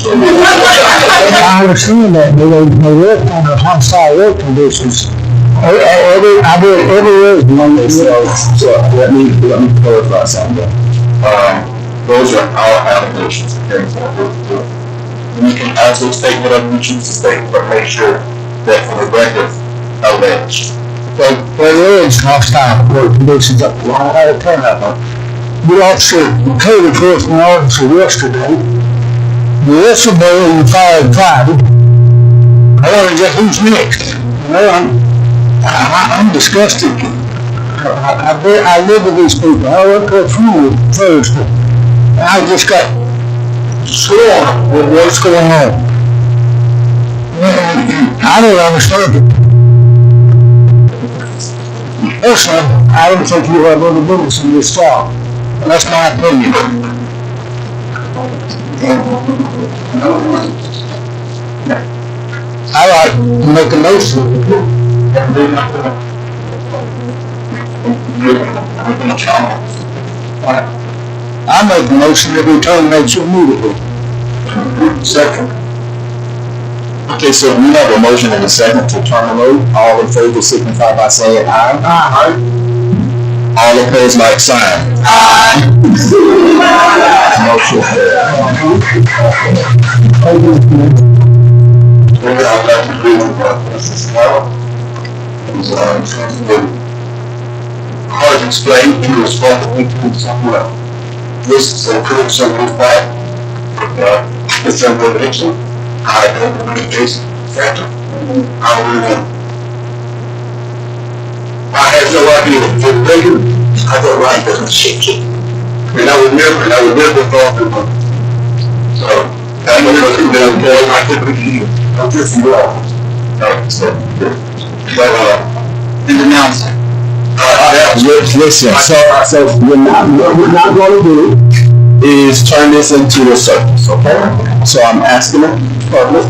I understand that, but they work under hostile work conditions. I did every resume on this. So let me clarify something. Those are our allegations. Okay? You can actually state whatever you choose to state, but make sure that for the record, alleged. There is hostile work conditions up there. I had a turnover. The officer, the code enforcement officer yesterday, you fired Friday. I want to get who's next. I'm disgusted. I live with these people. I work at funeral Thursday. I just got sworn with what's going on. I don't understand it. Personally, I don't think you have other business in this town. That's my opinion. I like to make a motion. I make a motion that we terminate you immediately. Second. Okay, so we have a motion and a second to terminate. All in favor signify by saying aye. Aye. All opposed, like sign. Aye. Motion hard to explain to responsible to someone. This is a critical something back. It's a motivation. I don't know the case factor. I had no idea what to do. I thought right doesn't shake it. And I would never thought of it. So, that was what you did. I typically, I'm just wrong. So, but, in the announcement. Listen, so what we're not going to do is turn this into a circus, okay? So I'm asking the public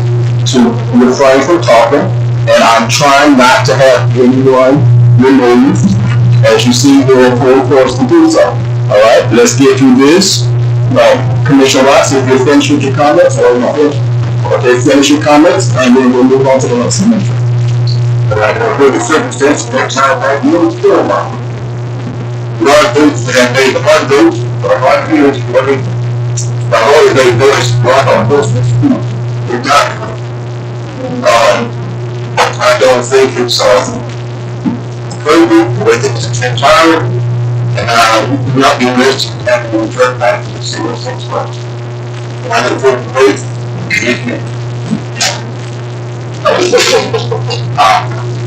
to refrain from talking, and I'm trying not to have anyone removed, as you see here, full force to do so. All right, let's get through this. Commissioner Watts, if you're finished with your comments, or not, okay, finish your comments, and then we'll move on to the next amendment. All right, with the circumstances, next time, you will still about. Large boots that have made the hard boots, or hard heels, whatever. The Holy Day voice, rock on business. We're done. I don't think it's proven with its entirety, and not be missed after we turn back to the single 6 months. I think we're both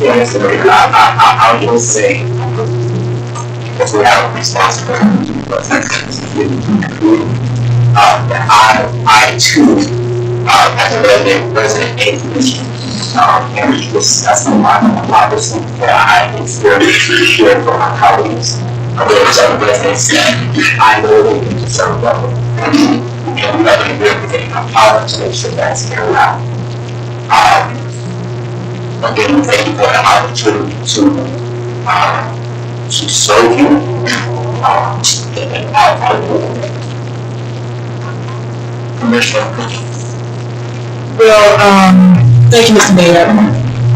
yes, I will say, because we have a responsibility, but I too, as a resident atheist, and we discussed a lot of the things that I experienced here from my colleagues. There are some residents that I know they need to serve government, and nothing really getting a power to make sure that's carried out. Again, thank you for the opportunity to serve you. Commissioner. Well, Thank you, Mr. Mayor.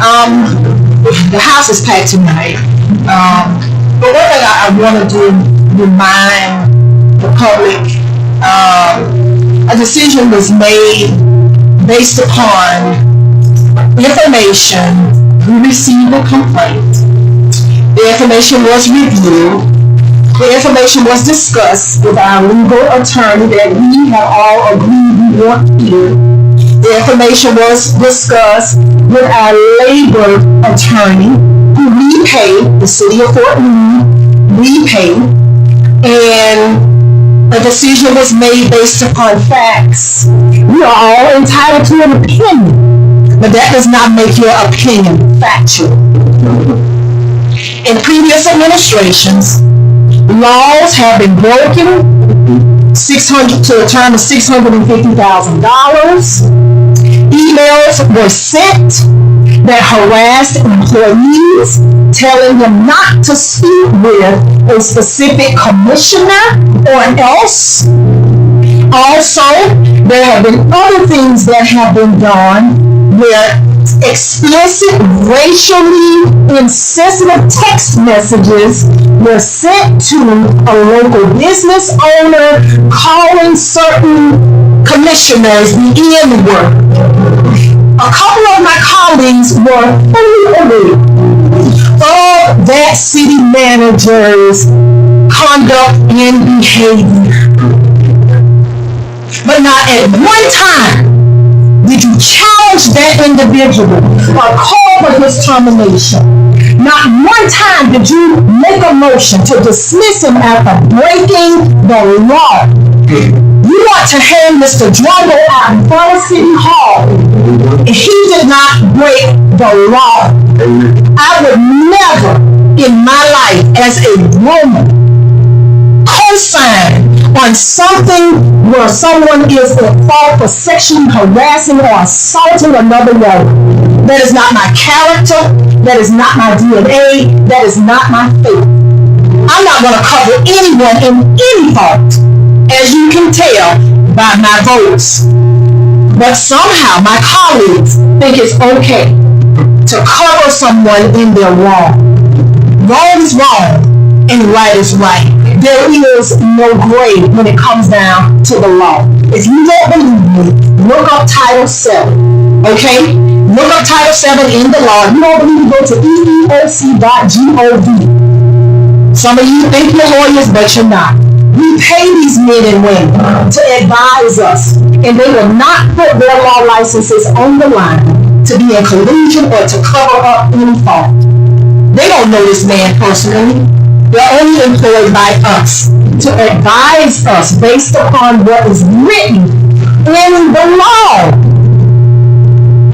The house is packed tonight. But one thing I want to do, remind the public, a decision was made based upon information. We received a complaint. The information was reviewed. The information was discussed with our legal attorney that we have all agreed we want here. The information was discussed with our labor attorney, who we pay, the city of Fort Meade, we pay, and a decision was made based upon facts. We are all entitled to an opinion, but that does not make your opinion factual. In previous administrations, laws have been broken, to a term of $650,000. Emails were sent that harassed employees, telling them not to speak with a specific commissioner or else. Also, there have been other things that have been done where explicit, racially insensitive text messages were sent to a local business owner calling certain commissioners the N-word. A couple of my colleagues were fully aware of that city manager's conduct and behavior. But not at one time did you challenge that individual or call for his termination. Not one time did you make a motion to dismiss him after breaking the law. You want to hang Mr. Drumble out in front of City Hall. He did not break the law. I would never in my life as a woman co-sign on something where someone is at fault for sexually harassing or assaulting another woman. That is not my character. That is not my DNA. That is not my faith. I'm not going to cover anyone in any fault, as you can tell by my votes. But somehow my colleagues think it's okay to cover someone in their wrong. Wrong is wrong and right is right. There is no gray when it comes down to the law. If you don't believe me, look up Title 7, okay? Look up Title 7 in the law. If you don't believe me, go to eeoc.gov. Some of you think you're lawyers, but you're not. We pay these men and women to advise us, and they will not put their law licenses on the line to be in collusion or to cover up any fault. They don't know this man personally. They're only employed by us to advise us based upon what is written in the law.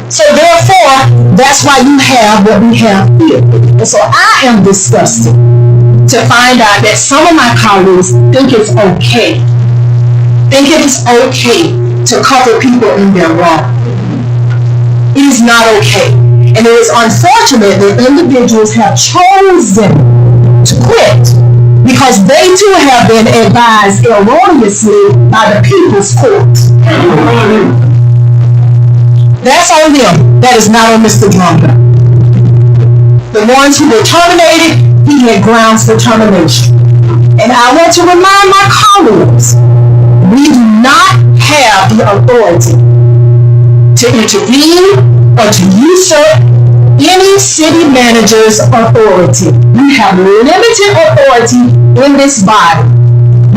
So therefore, that's why you have what we have here. And so I am disgusted to find out that some of my colleagues think it's okay. Think it is okay to cover people in their wrong. It is not okay. And it is unfortunate that individuals have chosen to quit because they too have been advised erroneously by the people's court. That's on them. That is not on Mr. Drumble. The ones who were terminated, he had grounds for termination. And I want to remind my colleagues, we do not have the authority to intervene or to usurp any city manager's authority. We have limited authority in this body.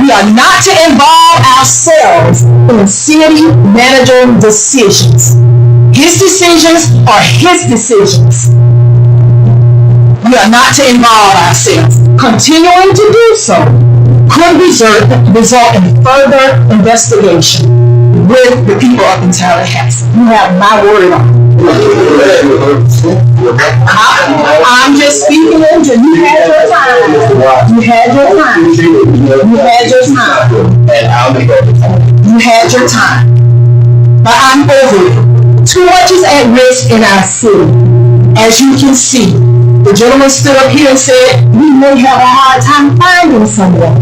We are not to involve ourselves in city manager decisions. His decisions are his decisions. We are not to involve ourselves. Continuing to do so could result in further investigation with the people up in Tallahassee. You have my word on it. I'm just speaking into you had your time. You had your time. You had your time. And I'll make up the time. You had your time. But I'm over it. Too much is at risk in our city. As you can see, the gentleman stood up here and said, we may have a hard time finding someone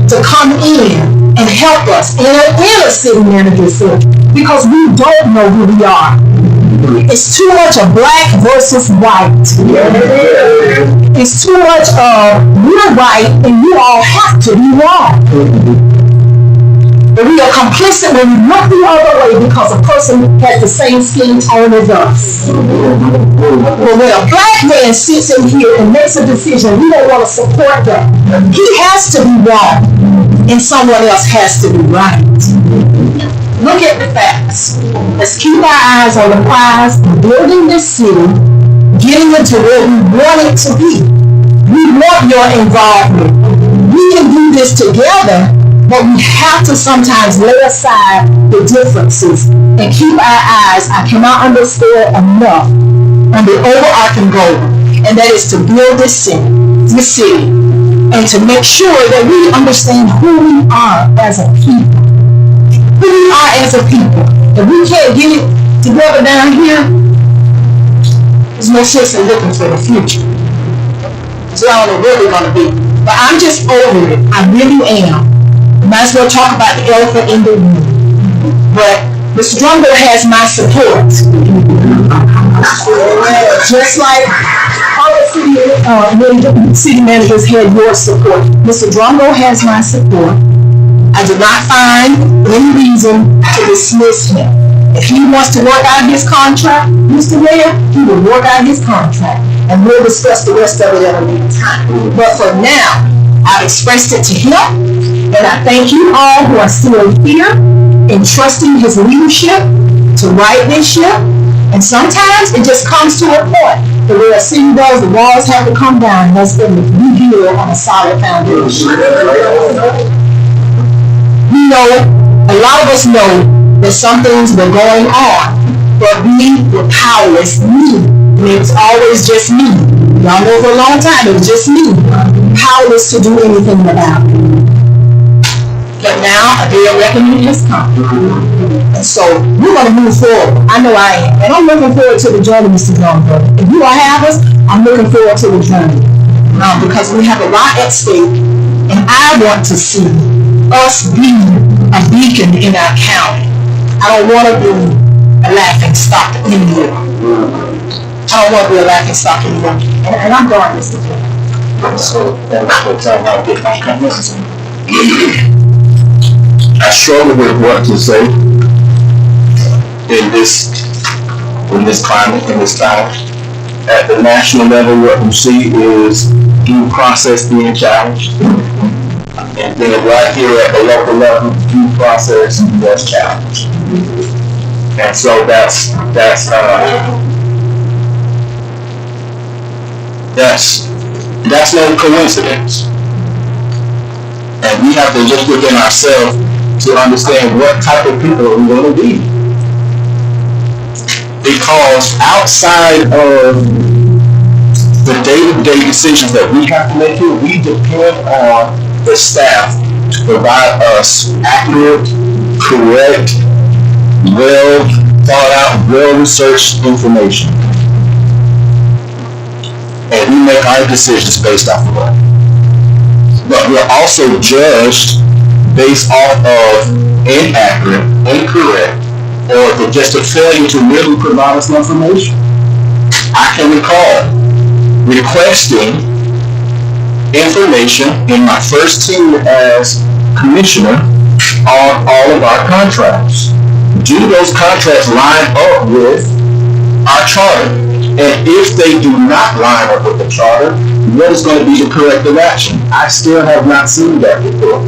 to come in and help us in a city manager city because we don't know who we are. It's too much of black versus white. It's too much of you're right and you all have to be wrong. But we are complicit when we look the other way because a person has the same skin tone as us. But when a black man sits in here and makes a decision, we don't want to support that. He has to be wrong and someone else has to be right. Look at the facts. Let's keep our eyes on the prize of building this city, getting it to where we want it to be. We want your involvement. We can do this together, but we have to sometimes lay aside the differences and keep our eyes, I cannot understand enough, on the overarching goal, and that is to build this city, and to make sure that we understand who we are as a people. Who we are as a people. If we can't get it together down here, there's no sense in looking for the future. So I don't know where we're going to be. But I'm just over it. I really am. Might as well talk about the elephant in the room. But Mr. Drumgo has my support. Just like other city managers had your support. Mr. Drumgo has my support. I do not find any reason to dismiss him. If he wants to work out his contract, Mr. Mayor, he will work out his contract. And we'll discuss the rest of it at a later time. But for now, I've expressed it to him, and I thank you all who are still here in trusting his leadership to right this ship. And sometimes it just comes to a point that where a city does, the walls have to come down, and that's going to rebuild on a solid foundation. We know, a lot of us know that some things were going on, but we were powerless. And it was always just me. Y'all know for a long time it was just me. Powerless to do anything about it. But now a day of reckoning has come. And so we're going to move forward. I know I am. And I'm looking forward to the journey, Mr. Drumgo. If you all have us, I'm looking forward to the journey. Because we have a lot at stake. And I want to see us be a beacon in our county. I don't want to be a laughing stock anymore. I don't want to be a laughing stock anymore. And I'm going, Mr. Chairman. So that's what I'll get my comments. I struggle with what to say in this climate, in this time. At the national level, what we see is due process being challenged. And then right here at the local level, due process was challenged. And so that's no coincidence. And we have to look within ourselves to understand what type of people are we going to be. Because outside of the day-to-day decisions that we have to make here, we depend on the staff to provide us accurate, correct, well thought out, well-researched information. And we make our decisions based off of that. But we're also judged based off of inaccurate, incorrect, or just a failure to really provide us information. I can recall requesting information in my first team as commissioner on all of our contracts. Do those contracts line up with our charter? And if they do not line up with the charter, what is going to be the corrective action? I still have not seen that before.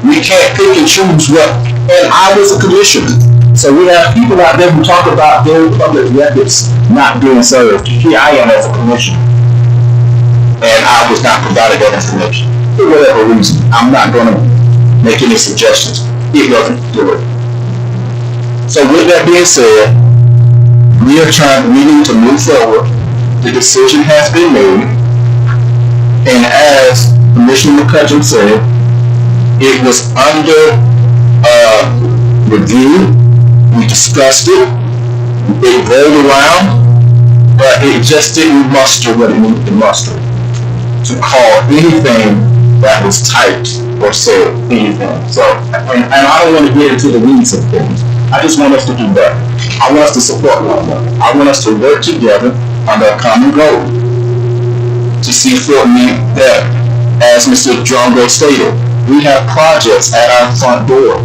We can't pick and choose what, and I was a commissioner. So we have people out there who talk about their public records not being served. Here I am as a commissioner. And I was not provided that information. For whatever reason, I'm not going to make any suggestions. It doesn't do it. So with that being said, we need to move forward. The decision has been made. And as Commissioner McCutcheon said, it was under review. We discussed it. It rolled around, but it just didn't muster what it needed to muster to call anything that was typed or said anything. So, and I don't want to get into the weeds of things, I just want us to do better. I want us to support one another. I want us to work together under a common goal to see Fort Meade better. As Mr. Drongo stated, we have projects at our front door.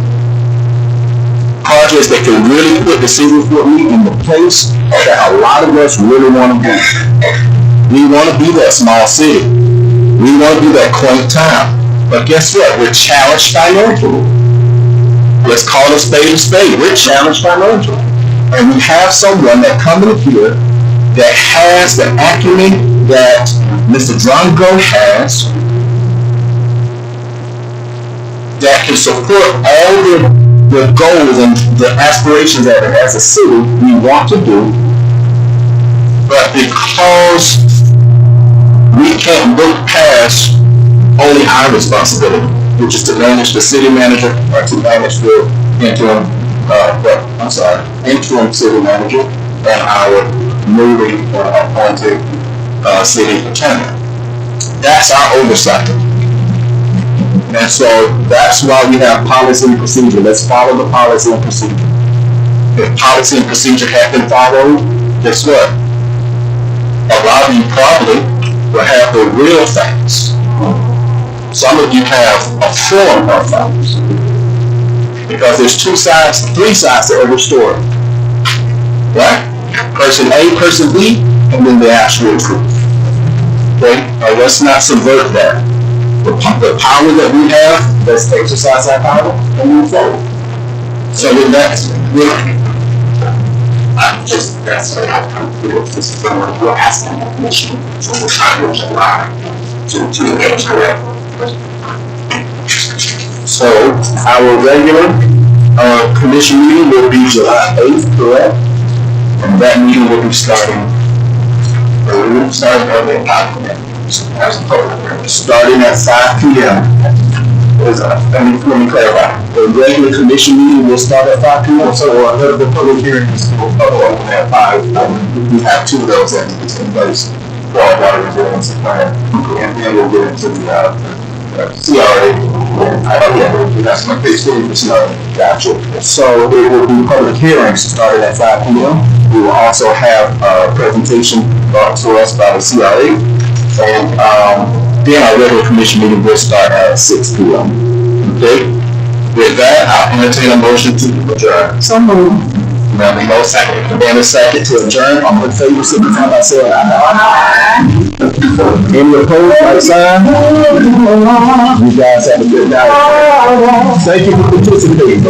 Projects that can really put the city of Fort Meade in the place that a lot of us really want to be. We want to be that small city. We want to be that quaint town. But guess what? We're challenged financially. Let's call a spade a spade. We're challenged financially. And we have someone that coming here that has the acumen that Mr. Drongo has, that can support all the goals and the aspirations that as a city we want to do, but because we can't look past only our responsibility, which is to manage the city manager or to manage the interim city manager and our newly appointed city attorney. That's our oversight. And so that's why we have policy and procedure. Let's follow the policy and procedure. If policy and procedure have been followed, guess what? A lot of you probably will have the real facts. Some of you have a form of facts. Because there's three sides to every story. Right? Person A, person B, and then the actual truth. Okay? Now let's not subvert that. The power that we have, let's exercise that power and move forward. So with that, I'm just, that's what I'm doing. This is what we're asking the commission. So we're trying to July to get correct. so our regular commission meeting will be July 8th, correct? And that meeting will be starting early starting at 5 p.m. Let me clarify. The regular commission meeting will start at 5 p.m. So the public hearing is at 5. We have two of those entities in place for our water resilience plan, and then we'll get into the CRA. That's my big thing. Gotcha. So it will be public hearings starting at 5 p.m. We will also have a presentation brought to us by the CRA. And then our regular commission meeting will start at 6 p.m. Okay? With that, I'll entertain a motion to adjourn. So moved. Now, no second. And a second to adjourn. I'm in favor, signify by saying aye. Any opposed, like sign? You guys have a good night. Thank you for participating.